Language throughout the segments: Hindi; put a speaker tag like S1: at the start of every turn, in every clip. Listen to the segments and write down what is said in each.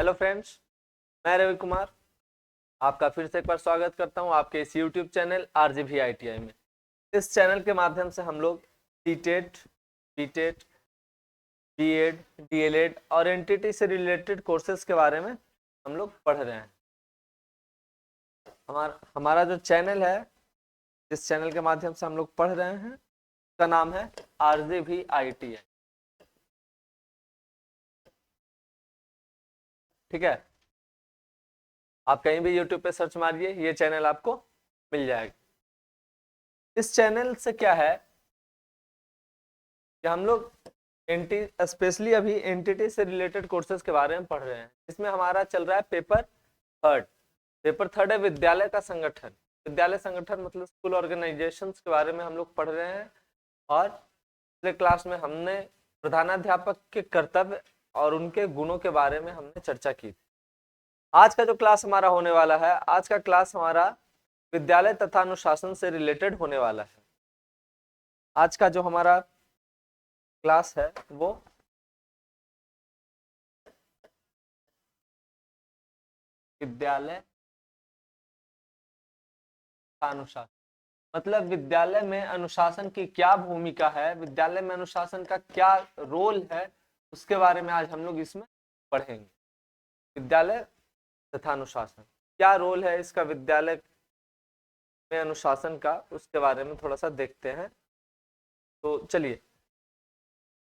S1: हेलो फ्रेंड्स, मैं रवि कुमार आपका फिर से एक बार स्वागत करता हूं आपके इस यूट्यूब चैनल आरजीवी आईटीआई में। इस चैनल के माध्यम से हम लोग टीटेट, बीटेट, बीएड, डीएलएड और एनटीटी से रिलेटेड कोर्सेज के बारे में हम लोग पढ़ रहे हैं। हमारा जो चैनल है, इस चैनल के माध्यम से हम लोग पढ़ रहे हैं, उसका नाम है आरजीवी आईटीआई। ठीक है, आप कहीं भी यूट्यूब पे सर्च मारिए, ये चैनल आपको मिल जाएगा। इस चैनल से क्या है कि हम लोग स्पेशली अभी एनटीटी से रिलेटेड कोर्सेज के बारे में पढ़ रहे हैं। इसमें हमारा चल रहा है पेपर थर्ड है विद्यालय का संगठन। विद्यालय संगठन मतलब स्कूल ऑर्गेनाइजेशंस के बारे में हम लोग पढ़ रहे हैं। और पिछले क्लास में हमने प्रधानाध्यापक के कर्तव्य और उनके गुणों के बारे में हमने चर्चा की। आज का जो क्लास हमारा होने वाला है, आज का क्लास हमारा विद्यालय तथा अनुशासन से रिलेटेड होने वाला है। आज का जो हमारा क्लास है वो विद्यालय का अनुशासन, मतलब विद्यालय में अनुशासन की क्या भूमिका है, विद्यालय में अनुशासन का क्या रोल है, उसके बारे में आज हम लोग इसमें पढ़ेंगे। विद्यालय तथा अनुशासन क्या रोल है इसका विद्यालय में अनुशासन का, उसके बारे में थोड़ा सा देखते हैं। तो चलिए,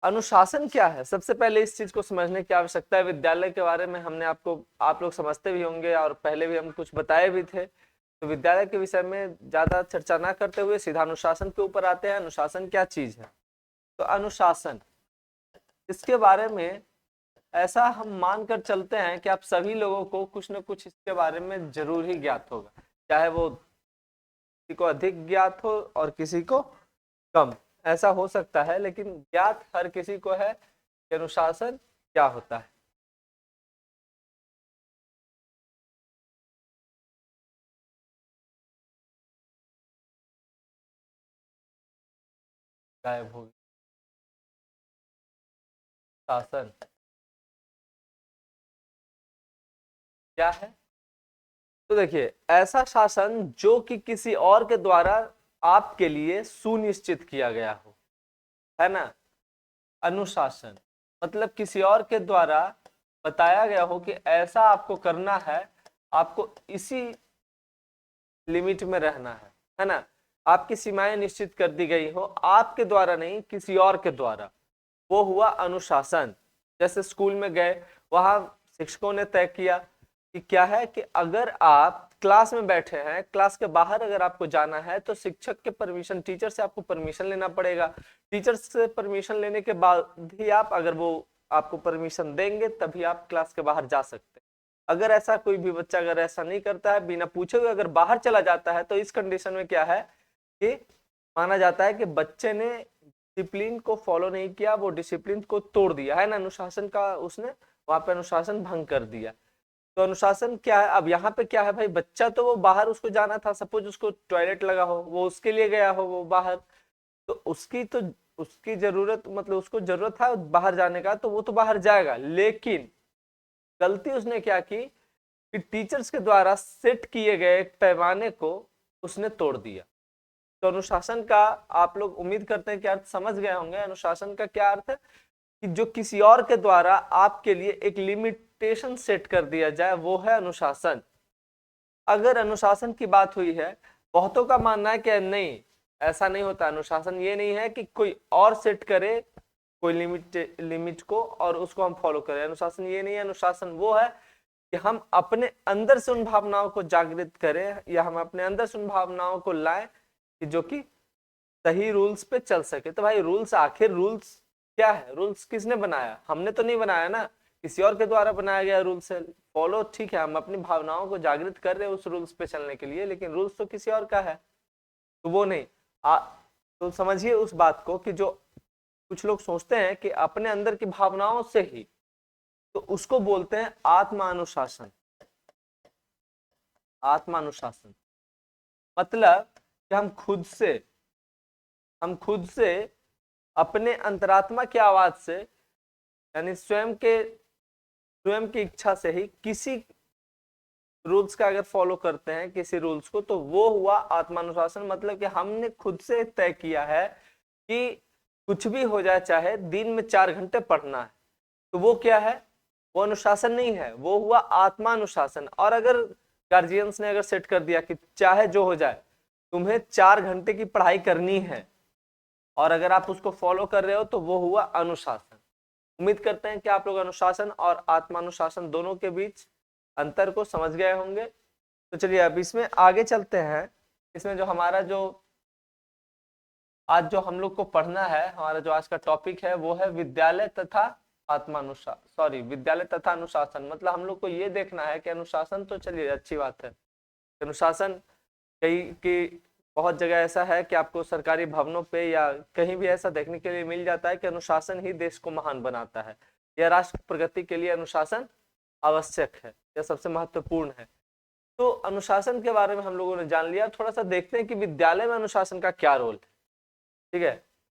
S1: अनुशासन क्या है, सबसे पहले इस चीज को समझने की आवश्यकता है। विद्यालय के बारे में हमने आप लोग समझते भी होंगे और पहले भी हम कुछ बताए भी थे। तो विद्यालय के विषय में ज्यादा चर्चा ना करते हुए सीधा अनुशासन के ऊपर आते हैं। अनुशासन क्या चीज है? तो अनुशासन, इसके बारे में ऐसा हम मानकर चलते हैं कि आप सभी लोगों को कुछ न कुछ इसके बारे में जरूर ही ज्ञात होगा, चाहे वो किसी को अधिक ज्ञात हो और किसी को कम, ऐसा हो सकता है, लेकिन ज्ञात हर किसी को है कि अनुशासन क्या होता है। गायब हो गया शासन क्या है? तो देखिए, ऐसा शासन जो कि किसी और के द्वारा आपके लिए सुनिश्चित किया गया हो, है ना। अनुशासन मतलब किसी और के द्वारा बताया गया हो कि ऐसा आपको करना है, आपको इसी लिमिट में रहना है ना। आपकी सीमाएं निश्चित कर दी गई हो, आपके द्वारा नहीं, किसी और के द्वारा, वो हुआ अनुशासन। जैसे स्कूल में गए, वहां शिक्षकों ने तय किया कि क्या है कि अगर आप क्लास में बैठे हैं, क्लास के बाहर अगर आपको जाना है तो शिक्षक के परमिशन, टीचर से आपको परमिशन लेना पड़ेगा। टीचर से परमिशन लेने के बाद ही आप, अगर वो आपको परमिशन देंगे तभी आप क्लास के बाहर जा सकते हैं। अगर ऐसा कोई भी बच्चा अगर ऐसा नहीं करता है, बिना पूछे हुए अगर बाहर चला जाता है, तो इस कंडीशन में क्या है कि माना जाता है कि बच्चे ने डिसिप्लिन को फॉलो नहीं किया, वो डिसिप्लिन को तोड़ दिया है ना, अनुशासन का उसने वहां पे अनुशासन भंग कर दिया। तो अनुशासन क्या है? अब यहाँ पे क्या है भाई, बच्चा तो वो बाहर उसको जाना था, सपोज उसको टॉयलेट लगा हो, वो उसके लिए गया हो वो बाहर, तो उसकी जरूरत, मतलब उसको जरूरत है बाहर जाने का, तो वो तो बाहर जाएगा। लेकिन गलती उसने क्या की कि टीचर्स के द्वारा सेट किए गए एक पैमाने को उसने तोड़ दिया। तो अनुशासन का आप लोग उम्मीद करते हैं कि अर्थ समझ गए होंगे। अनुशासन का क्या अर्थ है कि जो किसी और के द्वारा आपके लिए एक लिमिटेशन सेट कर दिया जाए, वो है अनुशासन। अगर अनुशासन की बात हुई है, बहुतों का मानना है कि नहीं, ऐसा नहीं होता। अनुशासन ये नहीं है कि कोई और सेट करे कोई लिमिट को और उसको हम फॉलो करें। अनुशासन ये नहीं है। अनुशासन वो है कि हम अपने अंदर से उन भावनाओं को जागृत करें, या हम अपने अंदर से उन भावनाओं को लाएं कि जो कि सही रूल्स पे चल सके। तो भाई रूल्स, आखिर रूल्स क्या है? रूल्स किसने बनाया? हमने तो नहीं बनाया ना, किसी और के द्वारा बनाया गया रूल्स है। फॉलो ठीक है, हम अपनी भावनाओं को जागृत कर रहे हैं उस रूल्स पे चलने के लिए, लेकिन रूल्स तो किसी और का है, तो वो नहीं। तो समझिए उस बात को कि जो कुछ लोग सोचते हैं कि अपने अंदर की भावनाओं से ही, तो उसको बोलते हैं आत्मानुशासन। आत्मानुशासन मतलब कि हम खुद से अपने अंतरात्मा की आवाज से, यानी स्वयं के स्वयं की इच्छा से ही किसी रूल्स का अगर फॉलो करते हैं, किसी रूल्स को, तो वो हुआ आत्मानुशासन। मतलब कि हमने खुद से तय किया है कि कुछ भी हो जाए, चाहे दिन में 4 घंटे पढ़ना है, तो वो क्या है, वो अनुशासन नहीं है, वो हुआ आत्मानुशासन। और अगर गार्जियंस ने अगर सेट कर दिया कि चाहे जो हो जाए तुम्हें 4 घंटे की पढ़ाई करनी है, और अगर आप उसको फॉलो कर रहे हो, तो वो हुआ अनुशासन। उम्मीद करते हैं कि आप लोग अनुशासन और आत्मानुशासन दोनों के बीच अंतर को समझ गए होंगे। तो चलिए अब इसमें आगे चलते हैं। इसमें जो हमारा जो आज जो हम लोग को पढ़ना है, हमारा जो आज का टॉपिक है, वो है विद्यालय तथा विद्यालय तथा अनुशासन। मतलब हम लोग को ये देखना है कि अनुशासन तो चलिए अच्छी बात है, अनुशासन कई की बहुत जगह ऐसा है कि आपको सरकारी भवनों पे या कहीं भी ऐसा देखने के लिए मिल जाता है कि अनुशासन ही देश को महान बनाता है, या राष्ट्र प्रगति के लिए अनुशासन आवश्यक है, यह सबसे महत्वपूर्ण है। तो अनुशासन के बारे में हम लोगों ने जान लिया। थोड़ा सा देखते हैं कि विद्यालय में अनुशासन का क्या रोल है। ठीक है,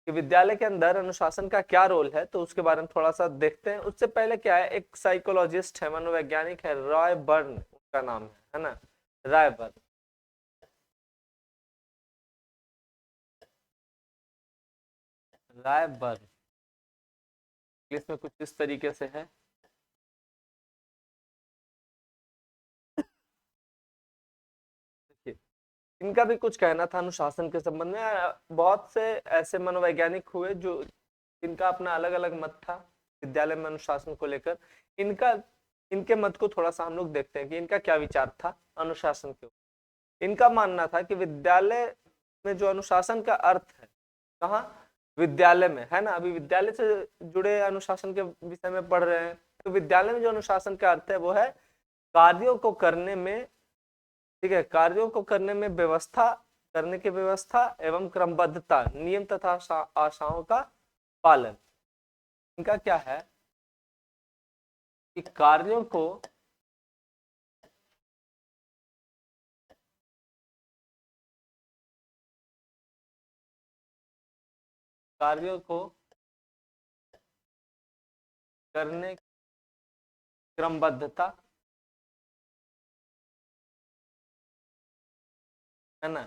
S1: कि विद्यालय के अंदर अनुशासन का क्या रोल है, तो उसके बारे में थोड़ा सा देखते हैं। उससे पहले क्या है, एक साइकोलॉजिस्ट है, मनोवैज्ञानिक है, रॉय बर्न उनका नाम है ना, Roy burn. Roy burn English में कुछ इस तरीके से है। इनका भी कुछ कहना था अनुशासन के संबंध में। बहुत से ऐसे मनोवैज्ञानिक हुए जो इनका अपना अलग अलग मत था विद्यालय में अनुशासन को लेकर। इनका इनके मत को थोड़ा सा हम लोग देखते हैं कि इनका क्या विचार था अनुशासन के ऊपर। इनका मानना था कि विद्यालय में जो अनुशासन का अर्थ है, कहाँ, विद्यालय में, है ना। अभी विद्यालय से जुड़े अनुशासन के विषय में पढ़ रहे हैं। तो विद्यालय में जो अनुशासन का अर्थ है वो है कार्यों को करने में, ठीक है, कार्यों को करने में व्यवस्था, करने की व्यवस्था एवं क्रमबद्धता, नियम तथा आशाओं का पालन। इनका क्या है कि कार्यों को करने क्रमबद्धता, है ना,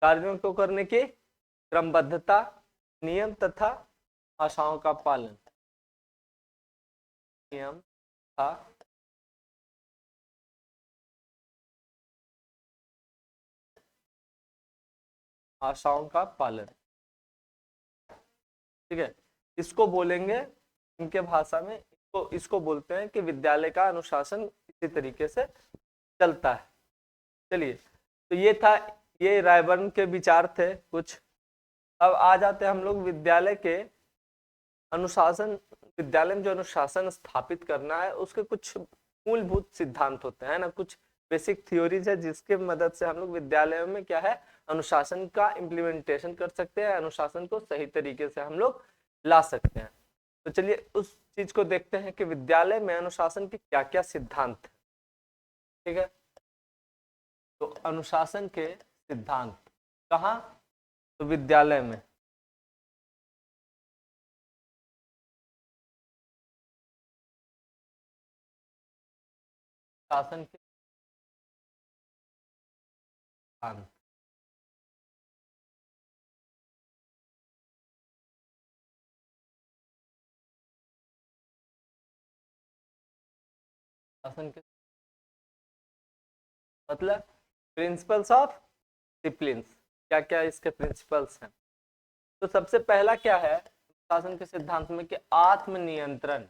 S1: कार्यों को करने की क्रमबद्धता, नियम तथा आशाओं का पालन, नियम था आशाओं का पालन। ठीक है, इसको बोलेंगे, इनके भाषा में इसको बोलते हैं कि विद्यालय का अनुशासन इसी तरीके से चलता है। चलिए, तो ये था, ये रायबर्न के विचार थे कुछ। अब आ जाते हैं हम लोग विद्यालय के अनुशासन, विद्यालय में जो अनुशासन स्थापित करना है उसके कुछ मूलभूत सिद्धांत होते हैं ना, कुछ बेसिक थ्योरीज है जिसके मदद से हम लोग विद्यालयों में क्या है, अनुशासन का इम्प्लीमेंटेशन कर सकते हैं, अनुशासन को सही तरीके से हम लोग ला सकते हैं। तो चलिए उस चीज को देखते हैं कि विद्यालय में अनुशासन के क्या क्या सिद्धांत है। ठीक है, तो अनुशासन के सिद्धांत कहाँ, तो विद्यालय में। शासन के सिद्धांत, शासन के मतलब प्रिंसिपल्स ऑफ डिसिप्लिन, क्या क्या इसके प्रिंसिपल्स हैं। तो सबसे पहला क्या है शासन के सिद्धांत में कि आत्मनियंत्रण।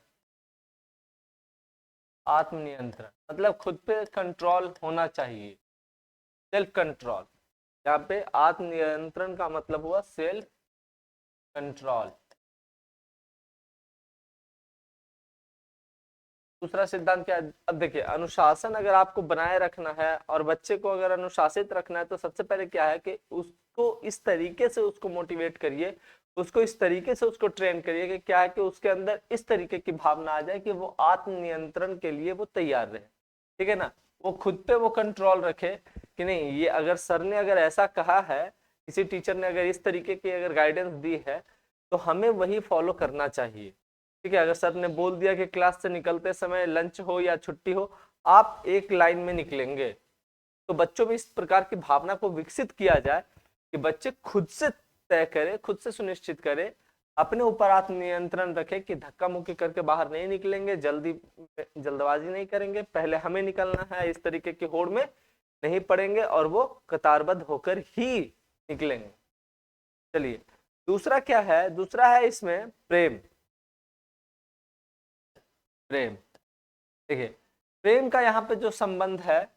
S1: आत्मनियंत्रण मतलब खुद पे कंट्रोल होना चाहिए, सेल्फ कंट्रोल। यहाँ पे आत्मनियंत्रण का मतलब हुआ सेल्फ कंट्रोल। दूसरा सिद्धांत क्या है, अब देखिए अनुशासन अगर आपको बनाए रखना है और बच्चे को अगर अनुशासित रखना है, तो सबसे पहले क्या है कि उसको इस तरीके से उसको मोटिवेट करिए, उसको इस तरीके से उसको ट्रेन करिए कि क्या है कि उसके अंदर इस तरीके की भावना आ जाए कि वो आत्मनियंत्रण के लिए वो तैयार रहे। ठीक है ना, वो खुद पे वो कंट्रोल रखे कि नहीं, ये अगर सर ने अगर ऐसा कहा है, किसी टीचर ने अगर इस तरीके की अगर गाइडेंस दी है, तो हमें वही फॉलो करना चाहिए। ठीक है, अगर सर ने बोल दिया कि क्लास से निकलते समय लंच हो या छुट्टी हो, आप एक लाइन में निकलेंगे। तो बच्चों में इस प्रकार की भावना को विकसित किया जाए कि बच्चे खुद से तय करें, खुद से सुनिश्चित करें, अपने ऊपर आत्म नियंत्रण रखें कि धक्का मुक्की करके बाहर नहीं निकलेंगे, जल्दबाजी नहीं करेंगे, पहले हमें निकलना है, इस तरीके की होड़ में नहीं पड़ेंगे और वो कतारबद्ध होकर ही निकलेंगे। चलिए, दूसरा क्या है? दूसरा है इसमें प्रेम। प्रेम, देखिए, प्रेम का यहाँ पे जो संबंध है,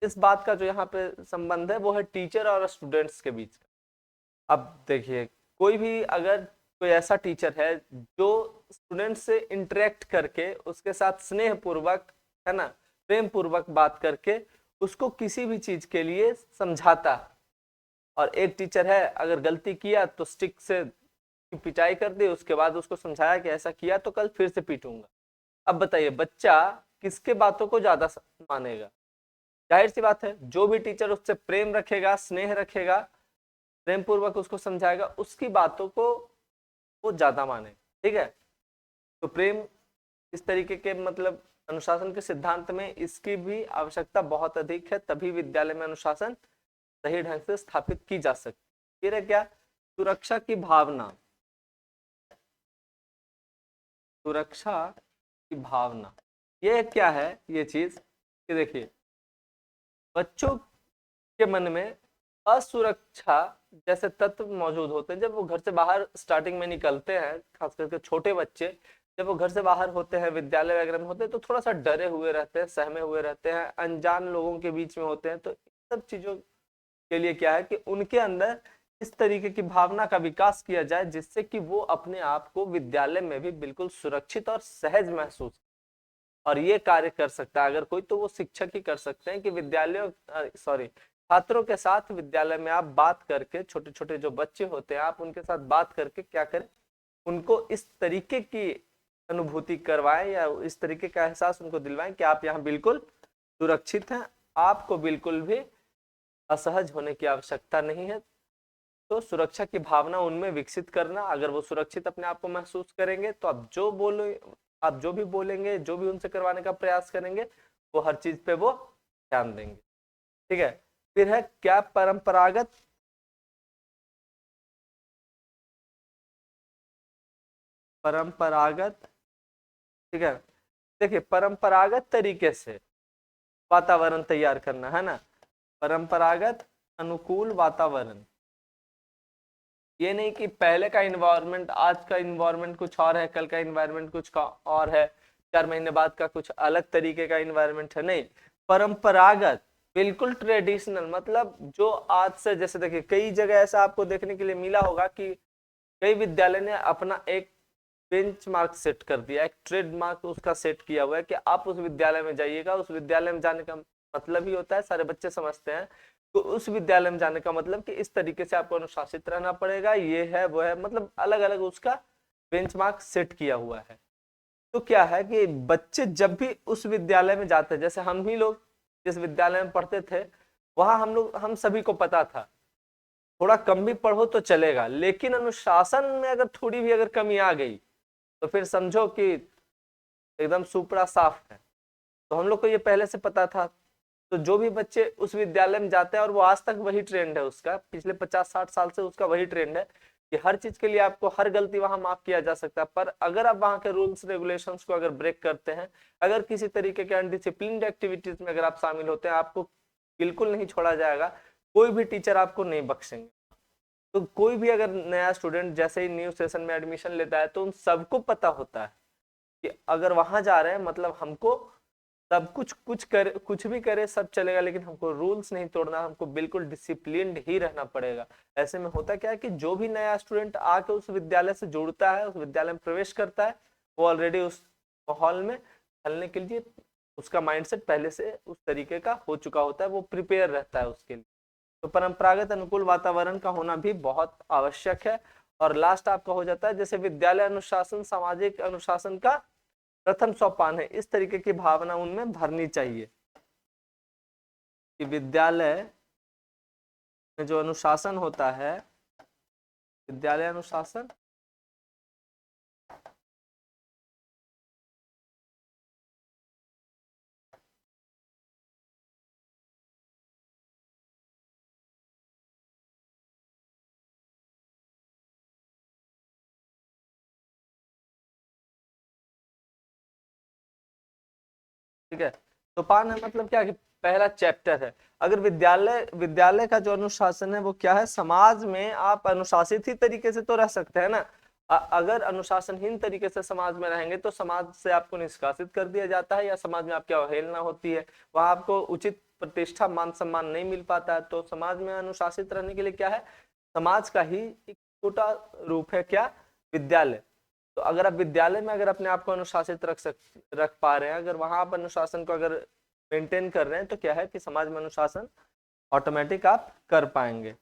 S1: इस बात का जो यहाँ पे संबंध है वो है टीचर और स्टूडेंट्स के बीच का। अब देखिए, कोई भी अगर कोई ऐसा टीचर है जो स्टूडेंट से इंटरेक्ट करके उसके साथ स्नेह पूर्वक, है ना, प्रेम पूर्वक बात करके उसको किसी भी चीज के लिए समझाता है, और एक टीचर है अगर गलती किया तो स्टिक से पिटाई कर दी, उसके बाद उसको समझाया कि ऐसा किया तो कल फिर से पीटूंगा। अब बताइए बच्चा किसके बातों को ज्यादा मानेगा? जाहिर सी बात है, जो भी टीचर उससे प्रेम रखेगा, स्नेह रखेगा, प्रेम पूर्वक उसको समझाएगा, उसकी बातों को वो ज्यादा माने। ठीक है, तो प्रेम इस तरीके के मतलब अनुशासन के सिद्धांत में इसकी भी आवश्यकता बहुत अधिक है, तभी विद्यालय में अनुशासन सही ढंग से स्थापित की जा सकती है। फिर है क्या? सुरक्षा की भावना। सुरक्षा की भावना, ये क्या है? ये चीज कि देखिए, बच्चों के मन में असुरक्षा जैसे तत्व मौजूद होते हैं जब वो घर से बाहर स्टार्टिंग में निकलते हैं, खास करके छोटे बच्चे जब वो घर से बाहर होते हैं, विद्यालय वगैरह में होते हैं, तो थोड़ा सा डरे हुए रहते हैं, सहमे हुए रहते हैं, अनजान लोगों के बीच में होते हैं। तो सब चीजों के लिए क्या है कि उनके अंदर इस तरीके की भावना का विकास किया जाए जिससे कि वो अपने आप को विद्यालय में भी बिल्कुल सुरक्षित और सहज महसूस, और ये कार्य कर सकता है अगर कोई, तो वो शिक्षक ही कर सकते हैं कि विद्यालयों सॉरी छात्रों के साथ विद्यालय में आप बात करके, छोटे छोटे जो बच्चे होते हैं आप उनके साथ बात करके क्या करें, उनको इस तरीके की अनुभूति करवाएं या इस तरीके का एहसास उनको दिलवाएं कि आप यहाँ बिल्कुल सुरक्षित हैं, आपको बिल्कुल भी असहज होने की आवश्यकता नहीं है। तो सुरक्षा की भावना उनमें विकसित करना, अगर वो सुरक्षित अपने आप को महसूस करेंगे तो आप जो भी बोलेंगे, जो भी उनसे करवाने का प्रयास करेंगे, वो हर चीज पे वो ध्यान देंगे। ठीक है, फिर है क्या? परंपरागत परंपरागत ठीक है, देखिए, परंपरागत तरीके से वातावरण तैयार करना, है ना, परंपरागत अनुकूल वातावरण। ये नहीं कि पहले का इन्वायरमेंट, आज का इन्वायरमेंट कुछ और है, कल का इन्वायरमेंट कुछ का और है, 4 महीने बाद का कुछ अलग तरीके का इन्वायरमेंट है। नहीं, परंपरागत, बिल्कुल ट्रेडिशनल, मतलब जो आज से, जैसे देखिए कई जगह ऐसा आपको देखने के लिए मिला होगा कि कई विद्यालय ने अपना एक बेंच मार्क सेट कर दिया, एक ट्रेडमार्क उसका सेट किया हुआ है कि आप उस विद्यालय में जाइएगा। उस विद्यालय में जाने का मतलब ही होता है, सारे बच्चे समझते हैं, तो उस विद्यालय में जाने का मतलब कि इस तरीके से आपको अनुशासित रहना पड़ेगा, ये है वो है, मतलब अलग अलग उसका बेंचमार्क सेट किया हुआ है। तो क्या है कि बच्चे जब भी उस विद्यालय में जाते हैं, जैसे हम ही लोग जिस विद्यालय में पढ़ते थे, वहां हम सभी को पता था थोड़ा कम भी पढ़ो तो चलेगा, लेकिन अनुशासन में अगर थोड़ी भी अगर कमी आ गई तो फिर समझो कि एकदम सुपड़ा साफ है। तो हम लोग को ये पहले से पता था। तो जो भी बच्चे उस विद्यालय में जाते हैं, और वो आज तक वही ट्रेंड है उसका, पिछले 50-60 साल से उसका वही ट्रेंड है कि हर चीज के लिए आपको हर गलती वहां माफ किया जा सकता है, पर अगर आप वहां के रूल्स रेगुलेशंस को अगर ब्रेक करते हैं, अगर किसी तरीके के अनडिसिप्लिन्ड एक्टिविटीज में अगर आप शामिल होते हैं, आपको बिल्कुल नहीं छोड़ा जाएगा, कोई भी टीचर आपको नहीं बख्शेंगे। तो कोई भी अगर नया स्टूडेंट जैसे ही न्यू सेशन में एडमिशन लेता है, तो उन सबको पता होता है कि अगर वहां जा रहे हैं मतलब हमको सब कुछ भी करे सब चलेगा, लेकिन हमको रूल्स नहीं तोड़ना, हमको बिल्कुल डिसिप्लिन्ड ही रहना पड़ेगा। ऐसे में होता क्या है कि जो भी नया स्टूडेंट आके उस विद्यालय से जुड़ता है, उस विद्यालय में प्रवेश करता है, वो ऑलरेडी उस माहौल में ढलने के लिए उसका माइंडसेट पहले से उस तरीके का हो चुका होता है, वो प्रिपेयर रहता है उसके लिए। तो परंपरागत अनुकूल वातावरण का होना भी बहुत आवश्यक है। और लास्ट आपका हो जाता है जैसे विद्यालय अनुशासन सामाजिक अनुशासन का प्रथम सोपान है, इस तरीके की भावना उनमें भरनी चाहिए कि विद्यालय में जो अनुशासन होता है, विद्यालय अनुशासन ठीक है। सोपान है मतलब क्या कि पहला चैप्टर है। अगर विद्यालय का जो अनुशासन है वो क्या है, समाज में आप अनुशासित ही तरीके से तो रह सकते हैं ना। अगर अनुशासनहीन तरीके से समाज में रहेंगे तो समाज से आपको निष्कासित कर दिया जाता है या समाज में आपकी अवहेलना होती है, वहां आपको उचित प्रतिष्ठा मान सम्मान नहीं मिल पाता है। तो समाज में अनुशासित रहने के लिए क्या है, समाज का ही एक छोटा रूप है क्या, विद्यालय। तो अगर आप विद्यालय में अगर अपने आप को अनुशासित रख पा रहे हैं, अगर वहां आप अनुशासन को अगर मेंटेन कर रहे हैं, तो क्या है कि समाज में अनुशासन ऑटोमेटिक आप कर पाएंगे।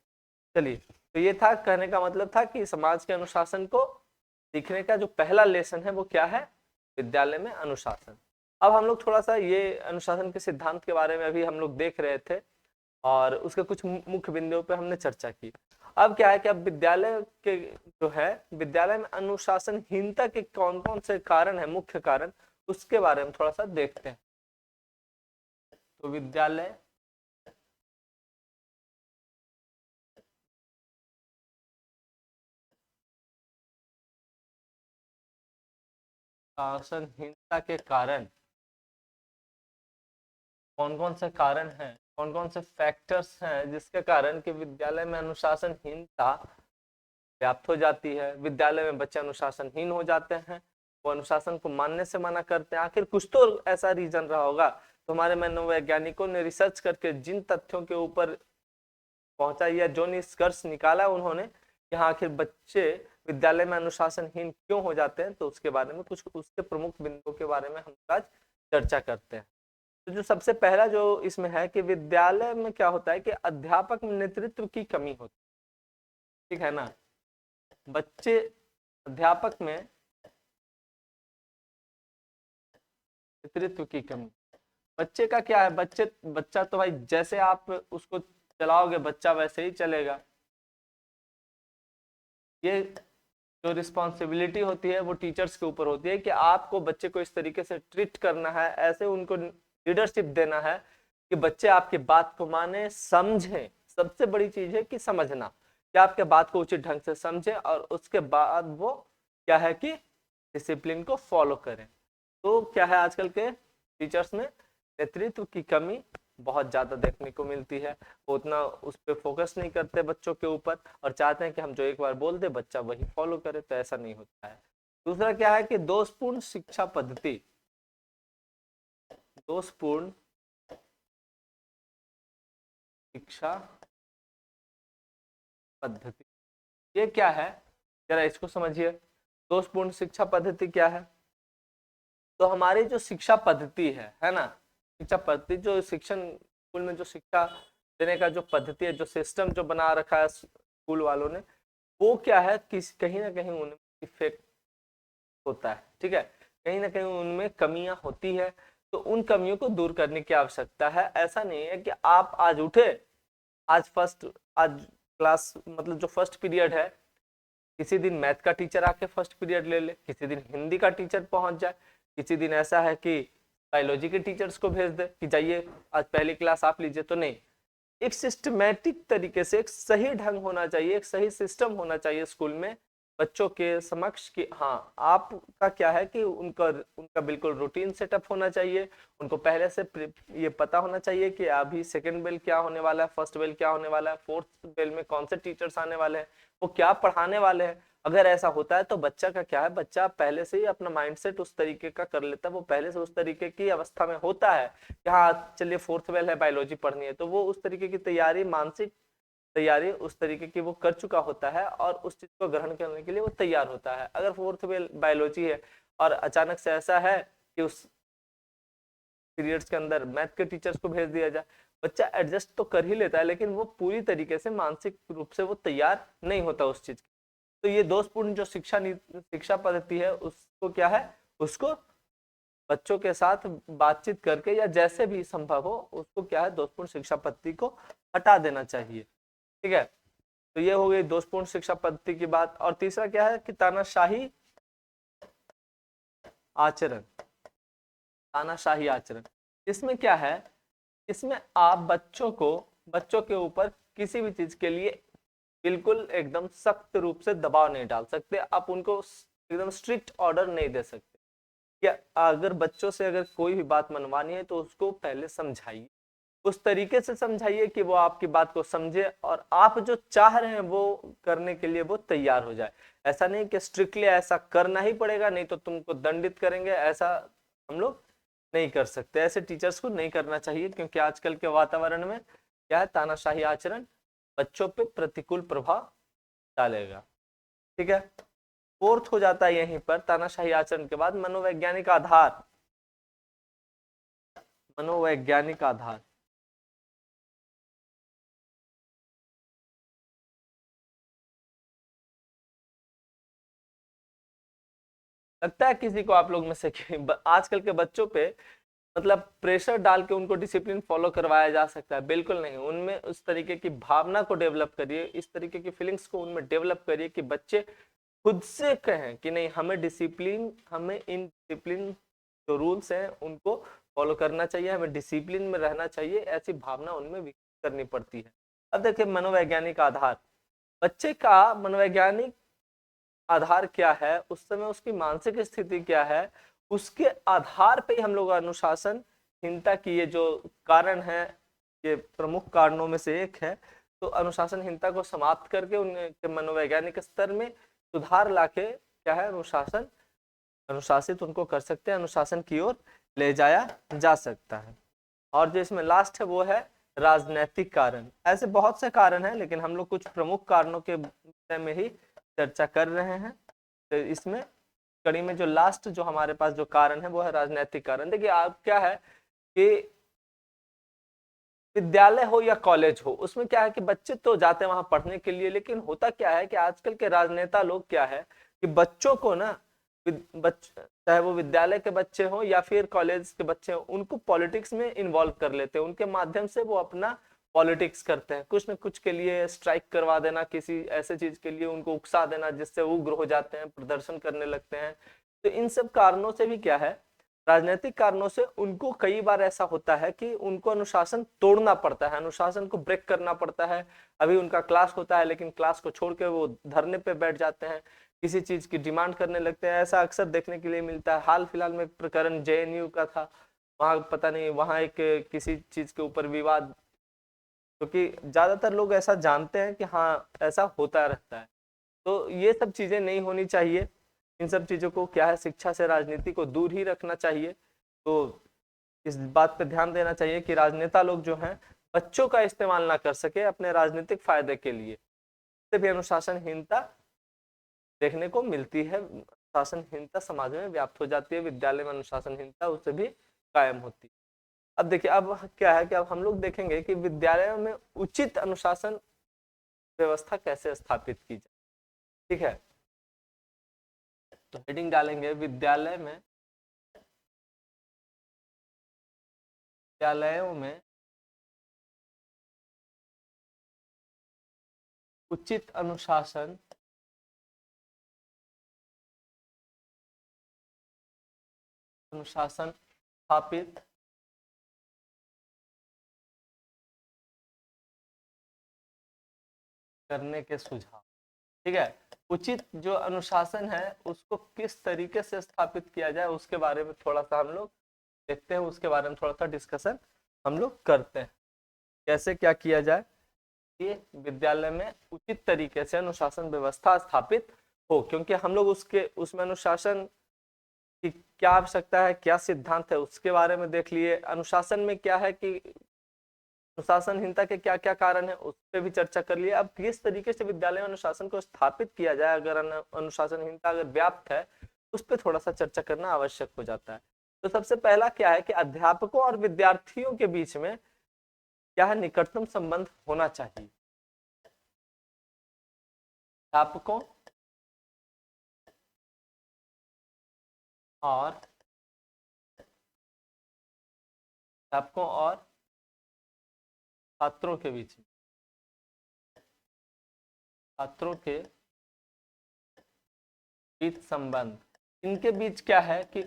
S1: चलिए, तो ये था, कहने का मतलब था कि समाज के अनुशासन को सीखने का जो पहला लेसन है वो क्या है, विद्यालय में अनुशासन। अब हम लोग थोड़ा सा ये अनुशासन के सिद्धांत के बारे में अभी हम लोग देख रहे थे और उसके कुछ मुख्य बिंदुओं पे हमने चर्चा की। अब क्या है कि अब विद्यालय के जो है, विद्यालय में अनुशासनहीनता के कौन कौन से कारण है, मुख्य कारण, उसके बारे में थोड़ा सा देखते हैं। तो विद्यालय अनुशासनहीनता के कारण कौन कौन से कारण हैं, कौन कौन से फैक्टर्स हैं जिसके कारण कि विद्यालय में अनुशासनहीनता व्याप्त हो जाती है, विद्यालय में बच्चे अनुशासनहीन हो जाते हैं, वो अनुशासन को मानने से मना करते हैं। आखिर कुछ तो ऐसा रीजन रहा होगा। तो हमारे मनोवैज्ञानिकों ने रिसर्च करके जिन तथ्यों के ऊपर पहुंचा या जो निष्कर्ष निकाला उन्होंने कि हाँ आखिर बच्चे विद्यालय में अनुशासनहीन क्यों हो जाते हैं, तो उसके बारे में कुछ उसके प्रमुख बिंदुओं के बारे में हम आज चर्चा करते हैं। तो जो सबसे पहला जो इसमें है कि विद्यालय में क्या होता है कि अध्यापक नेतृत्व की कमी होती है, ठीक है ना। बच्चे अध्यापक में नेतृत्व की कमी, बच्चे का क्या है, बच्चा तो भाई जैसे आप उसको चलाओगे बच्चा वैसे ही चलेगा। ये जो रिस्पॉन्सिबिलिटी होती है वो टीचर्स के ऊपर होती है कि आपको बच्चे को इस तरीके से ट्रीट करना है, ऐसे उनको लीडरशिप देना है कि बच्चे आपकी बात को माने, समझें। सबसे बड़ी चीज है कि समझना, कि आपके बात को उचित ढंग से समझें और उसके बाद वो क्या है कि डिसिप्लिन को फॉलो करें। तो क्या है, आजकल के टीचर्स में नेतृत्व की कमी बहुत ज्यादा देखने को मिलती है। वो उतना उस पर फोकस नहीं करते बच्चों के ऊपर और चाहते हैं कि हम जो एक बार बोल दे बच्चा वही फॉलो करे, तो ऐसा नहीं होता है। दूसरा क्या है कि दोषपूर्ण शिक्षा पद्धति, दोषपूर्ण शिक्षा पद्धति, ये क्या है, जरा इसको समझिए। दोषपूर्ण शिक्षा पद्धति क्या है, तो हमारी जो शिक्षा पद्धति है ना, शिक्षा पद्धति जो शिक्षण स्कूल में जो शिक्षा देने का जो पद्धति है, जो सिस्टम जो बना रखा है स्कूल वालों ने, वो क्या है कि कहीं ना कहीं उनमें इफेक्ट होता है, ठीक है, कहीं ना कहीं उनमें कमियां होती है। तो उन कमियों को दूर करने की आवश्यकता है। ऐसा नहीं है कि आप आज उठे, आज क्लास मतलब जो फर्स्ट पीरियड है, किसी दिन मैथ का टीचर आके फर्स्ट पीरियड ले ले, किसी दिन हिंदी का टीचर पहुंच जाए, किसी दिन ऐसा है कि बायोलॉजी के टीचर्स को भेज दे कि जाइए आज पहली क्लास आप लीजिए। तो नहीं, एक सिस्टमैटिक तरीके से एक सही ढंग होना चाहिए, एक सही सिस्टम होना चाहिए स्कूल में बच्चों के समक्ष कि हाँ आपका क्या है कि उनका उनका बिल्कुल रूटीन सेटअप होना चाहिए। उनको पहले से ये पता होना चाहिए कि अभी सेकंड बेल क्या होने वाला है, फर्स्ट बेल क्या होने वाला है, फोर्थ बेल में कौन से टीचर्स आने वाले हैं, वो क्या पढ़ाने वाले हैं। अगर ऐसा होता है तो बच्चा का क्या है, बच्चा पहले से ही अपना माइंडसेट उस तरीके का कर लेता है, वो पहले से उस तरीके की अवस्था में होता है कि हाँ चलिए फोर्थ बेल है, बायोलॉजी पढ़नी है, तो वो उस तरीके की तैयारी, मानसिक तैयारी उस तरीके की वो कर चुका होता है और उस चीज को ग्रहण करने के लिए वो तैयार होता है। अगर फोर्थ बेल बायोलॉजी है और अचानक से ऐसा है कि उस पीरियड्स के अंदर मैथ के टीचर्स को भेज दिया जाए, बच्चा एडजस्ट तो कर ही लेता है लेकिन वो पूरी तरीके से मानसिक रूप से वो तैयार नहीं होता उस चीज की। तो ये दोषपूर्ण जो शिक्षा पद्धति है उसको क्या है, उसको बच्चों के साथ बातचीत करके या जैसे भी संभव हो उसको क्या है, दोषपूर्ण शिक्षा पद्धति को हटा देना चाहिए, ठीक है। तो ये हो गई दोषपूर्ण शिक्षा पद्धति की बात। और तीसरा क्या है कि तानाशाही आचरण, तानाशाही आचरण, इसमें क्या है, इसमें आप बच्चों के ऊपर किसी भी चीज के लिए बिल्कुल एकदम सख्त रूप से दबाव नहीं डाल सकते, आप उनको एकदम स्ट्रिक्ट ऑर्डर नहीं दे सकते। कि अगर बच्चों से अगर कोई भी बात मनवानी है तो उसको पहले समझाइए, उस तरीके से समझाइए कि वो आपकी बात को समझे और आप जो चाह रहे हैं वो करने के लिए वो तैयार हो जाए। ऐसा नहीं कि स्ट्रिक्टली ऐसा करना ही पड़ेगा नहीं तो तुमको दंडित करेंगे, ऐसा हम लोग नहीं कर सकते। ऐसे टीचर्स को नहीं करना चाहिए, क्योंकि आजकल के वातावरण में क्या है, तानाशाही आचरण बच्चों पे प्रतिकूल प्रभाव डालेगा। ठीक है, फोर्थ हो जाता है यहीं पर तानाशाही आचरण के बाद मनोवैज्ञानिक आधार। मनोवैज्ञानिक आधार लगता है किसी को आप लोग में से कि आजकल के बच्चों पे मतलब प्रेशर डाल के उनको डिसिप्लिन फॉलो करवाया जा सकता है? बिल्कुल नहीं। उनमें उस तरीके की भावना को डेवलप करिए, इस तरीके की फीलिंग्स को उनमें डेवलप करिए कि बच्चे खुद से कहें कि नहीं, हमें डिसिप्लिन, हमें इन डिसिप्लिन जो रूल्स हैं उनको फॉलो करना चाहिए, हमें डिसिप्लिन में रहना चाहिए। ऐसी भावना उनमें विकसित करनी पड़ती है। अब देखिए मनोवैज्ञानिक आधार, बच्चे का मनोवैज्ञानिक आधार क्या है, उस समय उसकी मानसिक स्थिति क्या है, उसके आधार पे ही हम लोग अनुशासनहीनता की ये जो कारण है, ये प्रमुख कारणों में से एक है। तो अनुशासनहीनता को समाप्त करके उनके मनोवैज्ञानिक स्तर में सुधार लाके क्या है, अनुशासित उनको कर सकते हैं, अनुशासन की ओर ले जाया जा सकता है। और जो इसमें लास्ट है वो है राजनैतिक कारण। ऐसे बहुत से कारण हैं, लेकिन हम लोग कुछ प्रमुख कारणों के विषय में ही चर्चा कर रहे हैं। तो इसमें कड़ी में जो लास्ट जो हमारे पास जो कारण है वो है राजनैतिक कारण। देखिए आप क्या है कि विद्यालय हो या कॉलेज हो, उसमें क्या है कि बच्चे तो जाते हैं वहां पढ़ने के लिए, लेकिन होता क्या है कि आजकल के राजनेता लोग क्या है कि बच्चों को ना, चाहे वो विद्यालय के बच्चे हो या फिर कॉलेज के बच्चे हो, उनको पॉलिटिक्स में इन्वॉल्व कर लेते हैं। उनके माध्यम से वो अपना पॉलिटिक्स करते हैं, कुछ न कुछ के लिए स्ट्राइक करवा देना, किसी ऐसे चीज के लिए उनको उकसा देना जिससे उग्र हो जाते हैं, प्रदर्शन करने लगते हैं। तो इन सब कारणों से भी क्या है, राजनीतिक कारणों से उनको कई बार ऐसा होता है कि उनको अनुशासन तोड़ना पड़ता है, अनुशासन को ब्रेक करना पड़ता है। अभी उनका क्लास होता है लेकिन क्लास को छोड़ के वो धरने पे बैठ जाते हैं, किसी चीज की डिमांड करने लगते हैं। ऐसा अक्सर देखने के लिए मिलता है। हाल फिलहाल में एक प्रकरण जेएनयू का था, वहां पता नहीं, वहां एक किसी चीज के ऊपर विवाद, क्योंकि ज्यादातर लोग ऐसा जानते हैं कि हाँ ऐसा होता रहता है। तो ये सब चीजें नहीं होनी चाहिए। इन सब चीजों को क्या है, शिक्षा से राजनीति को दूर ही रखना चाहिए। तो इस बात पे ध्यान देना चाहिए कि राजनेता लोग जो हैं बच्चों का इस्तेमाल ना कर सके अपने राजनीतिक फायदे के लिए। इससे भी अनुशासनहीनता देखने को मिलती है, अनुशासनहीनता समाज में व्याप्त हो जाती है, विद्यालय में अनुशासनहीनता उससे भी कायम होती है। अब देखिए अब क्या है कि अब हम लोग देखेंगे कि विद्यालयों में उचित अनुशासन व्यवस्था कैसे स्थापित की जाए। ठीक है, तो हेडिंग डालेंगे विद्यालयों में उचित अनुशासन स्थापित करने के सुझाव। ठीक है, उचित जो अनुशासन है उसको किस तरीके से स्थापित किया जाए उसके बारे में थोड़ा सा हम लोग देखते हैं, उसके बारे में थोड़ा सा डिस्कशन हम लोग करते हैं, कैसे क्या किया जाए कि विद्यालय में उचित तरीके से अनुशासन व्यवस्था स्थापित हो। क्योंकि हम लोग उसमें अनुशासन की क्या आवश्यकता है, क्या सिद्धांत है, उसके बारे में देख लिए। अनुशासन में क्या है कि अनुशासनहीनता के क्या क्या कारण है उस पर भी चर्चा कर लिए। अब किस तरीके से विद्यालय में अनुशासन को स्थापित किया जाए, अगर अनुशासनहीनता अगर व्याप्त है, उस पर थोड़ा सा चर्चा करना आवश्यक हो जाता है। तो सबसे पहला क्या है कि अध्यापकों और विद्यार्थियों के बीच में क्या है, निकटतम संबंध होना चाहिए। अध्यापकों और छात्रों के बीच, छात्रों बीच संबंध, इनके बीच क्या है कि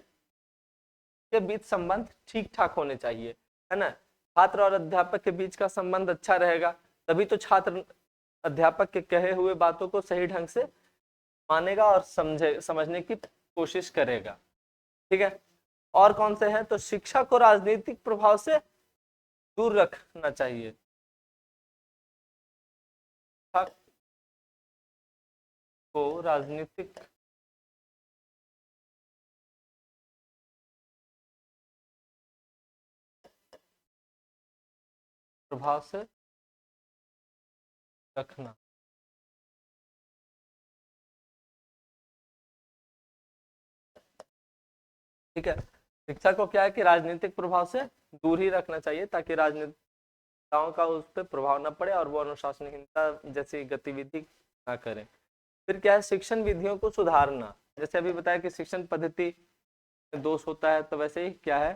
S1: के बीच संबंध ठीक ठाक होने चाहिए, है ना। छात्र और अध्यापक के बीच का संबंध अच्छा रहेगा, तभी तो छात्र अध्यापक के कहे हुए बातों को सही ढंग से मानेगा और समझने की कोशिश करेगा। ठीक है। और कौन से हैं? तो शिक्षा को राजनीतिक प्रभाव से दूर रखना चाहिए, शिक्षा को राजनीतिक प्रभाव से रखना। ठीक है, शिक्षा को क्या है कि राजनीतिक प्रभाव से दूर ही रखना चाहिए ताकि राजनेताओं का उस पर प्रभाव न पड़े और वो अनुशासनहीनता जैसी गतिविधि ना करें। फिर क्या है? शिक्षण विधियों को सुधारना। जैसे अभी बताया कि शिक्षण पद्धति में दोष होता है, तो वैसे ही क्या है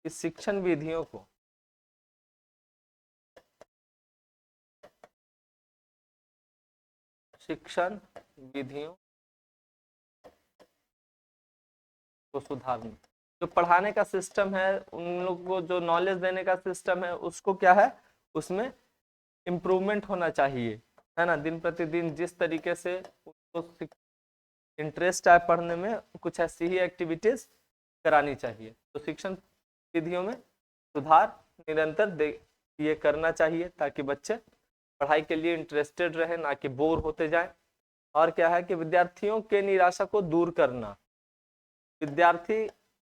S1: कि शिक्षण विधियों को शिक्षण विधियों को सुधारना। जो पढ़ाने का सिस्टम है, उन लोग को जो नॉलेज देने का सिस्टम है, उसको क्या है, उसमें इम्प्रूवमेंट होना चाहिए, है ना। दिन प्रतिदिन जिस तरीके से उनको इंटरेस्ट आए पढ़ने में, कुछ ऐसी ही एक्टिविटीज करानी चाहिए। तो शिक्षण विधियों में सुधार निरंतर ये करना चाहिए ताकि बच्चे पढ़ाई के लिए इंटरेस्टेड रहे, ना कि बोर होते जाए। और क्या है कि विद्यार्थियों के निराशा को दूर करना। विद्यार्थी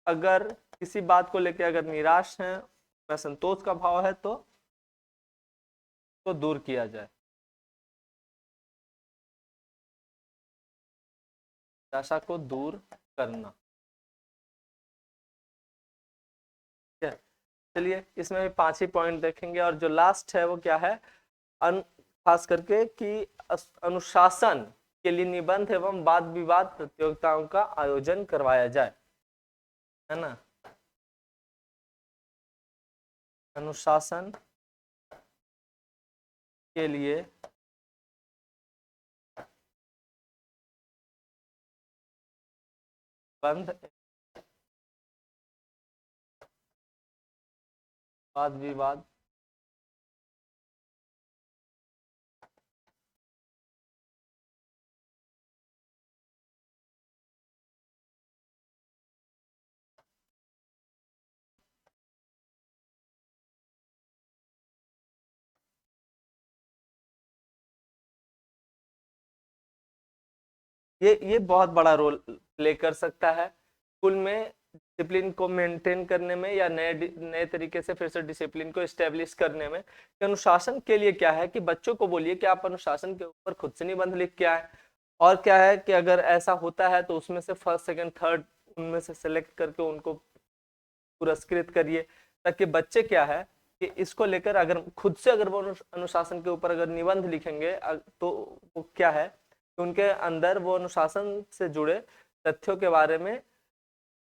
S1: अगर किसी बात को लेकर अगर निराश है, असंतोष का भाव है, तो दूर किया जाए। निराशा को दूर करना। ठीक है, चलिए इसमें भी 5 ही पॉइंट देखेंगे। और जो लास्ट है वो क्या है, खास करके कि अनुशासन के लिए निबंध एवं वाद विवाद प्रतियोगिताओं का आयोजन करवाया जाए, है ना। अनुशासन के लिए निबंध वाद विवाद ये बहुत बड़ा रोल प्ले कर सकता है स्कूल में डिसिप्लिन को मेंटेन करने में, या नए नए तरीके से फिर से डिसिप्लिन को एस्टेब्लिश करने में। कि अनुशासन के लिए क्या है कि बच्चों को बोलिए कि आप अनुशासन के ऊपर खुद से निबंध लिख के आए। और क्या है कि अगर ऐसा होता है तो उसमें से फर्स्ट सेकंड थर्ड उनमें से सेलेक्ट करके उनको पुरस्कृत करिए, ताकि बच्चे क्या है कि इसको लेकर अगर खुद से अगर वो अनुशासन के ऊपर अगर निबंध लिखेंगे तो वो क्या है कि उनके अंदर वो अनुशासन से जुड़े तथ्यों के बारे में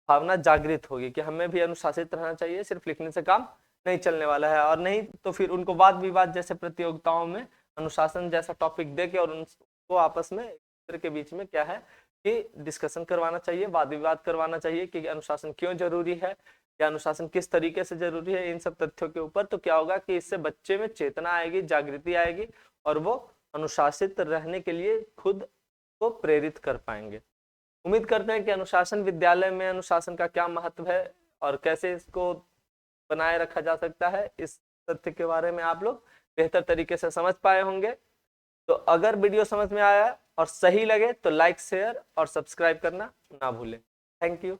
S1: भावना जागृत होगी कि हमें भी अनुशासित रहना चाहिए, सिर्फ लिखने से काम नहीं चलने वाला है। और नहीं तो फिर उनको वाद विवाद जैसे प्रतियोगिताओं में अनुशासन जैसा टॉपिक दे के और उनको आपस में एक दूसरे के बीच में क्या है कि डिस्कशन करवाना चाहिए, वाद विवाद करवाना चाहिए कि अनुशासन क्यों जरूरी है या अनुशासन किस तरीके से जरूरी है, इन सब तथ्यों के ऊपर। तो क्या होगा कि इससे बच्चे में चेतना आएगी, जागृति आएगी और वो अनुशासित रहने के लिए खुद को प्रेरित कर पाएंगे। उम्मीद करते हैं कि अनुशासन विद्यालय में अनुशासन का क्या महत्व है और कैसे इसको बनाए रखा जा सकता है, इस तथ्य के बारे में आप लोग बेहतर तरीके से समझ पाए होंगे। तो अगर वीडियो समझ में आया और सही लगे तो लाइक शेयर और सब्सक्राइब करना ना भूलें। Thank you.